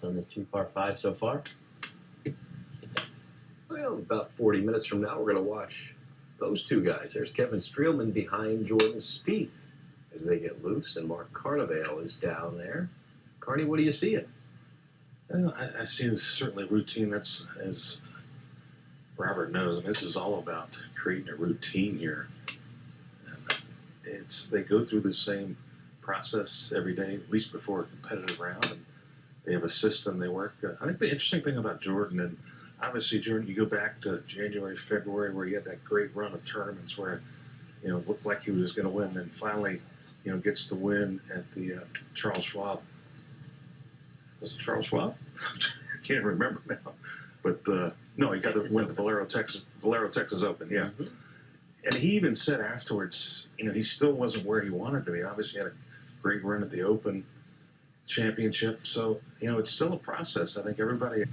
On the 2 par 5 so far? Well, about 40 minutes from now, we're going to watch those two guys. There's Kevin Streelman behind Jordan Spieth as they get loose, and Mark Carnevale is down there. Carney, what do you see? I see this certainly routine. That's, as Robert knows, I mean, this is all about creating a routine here. And they go through the same process every day, at least before a competitive round, and they have a system they work. I think the interesting thing about Jordan, and obviously Jordan, you go back to January, February, where he had that great run of tournaments where, it looked like he was going to win, and finally, gets the win at the Charles Schwab. Was it Charles Schwab? I can't remember now. But no, he got to win the Valero, Texas Open. Yeah. Mm-hmm. And he even said afterwards, he still wasn't where he wanted to be. Obviously, he had a great run at the Open Championship. So, it's still a process. I think everybody.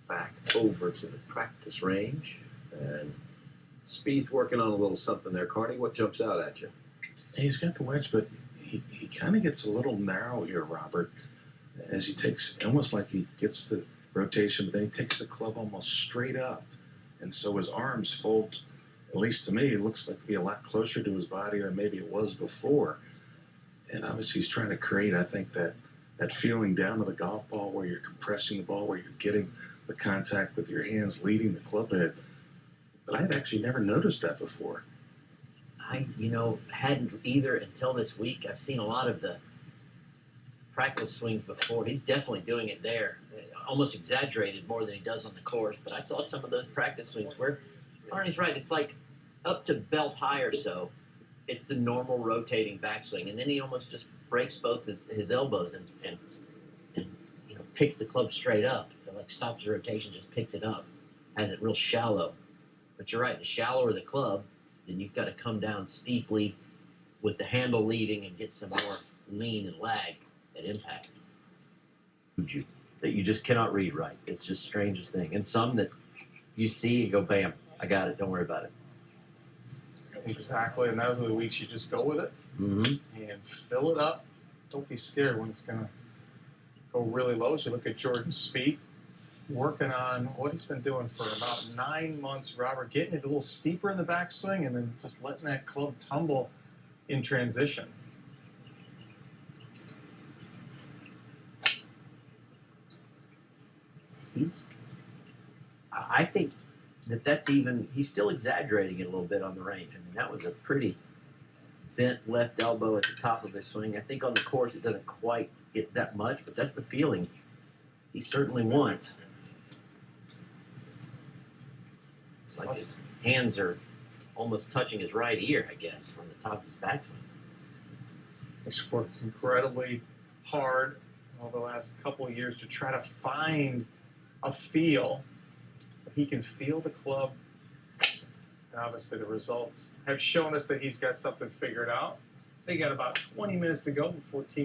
Back over to the practice range. And Spieth working on a little something there. Carney, what jumps out at you? He's got the wedge, but he kind of gets a little narrow here, Robert, as he takes, almost like he gets the rotation, but then he takes the club almost straight up. And so his arms fold, at least to me, it looks like to be a lot closer to his body than maybe it was before. And obviously he's trying to create, I think, that feeling down to the golf ball where you're compressing the ball, where you're getting the contact with your hands, leading the club head. But I had actually never noticed that before. I, hadn't either until this week. I've seen a lot of the practice swings before. He's definitely doing it there. Almost exaggerated more than he does on the course. But I saw some of those practice swings where Arnie's right. It's like up to belt high or so. It's the normal rotating backswing. And then he almost just breaks both his elbows and picks the club straight up. It like stops the rotation, just picks it up. Has it real shallow. But you're right. The shallower the club, then you've got to come down steeply with the handle leading and get some more lean and lag at impact. That you just cannot read right. It's just the strangest thing. And some that you see and go, bam, I got it. Don't worry about it. Exactly. And those are the weeks you just go with it and fill it up. Don't be scared when it's going to go really low. So you look at Jordan Spieth working on what he's been doing for about 9 months, Robert, getting it a little steeper in the backswing and then just letting that club tumble in transition. I think that's even, he's still exaggerating it a little bit on the range. I mean, that was a pretty bent left elbow at the top of his swing. I think on the course it doesn't quite get that much, but that's the feeling he certainly wants. It's like his hands are almost touching his right ear, I guess, from the top of his backswing. He's worked incredibly hard over the last couple of years to try to find a feel. He can feel the club. And obviously the results have shown us that he's got something figured out. They got about 20 minutes to go before team.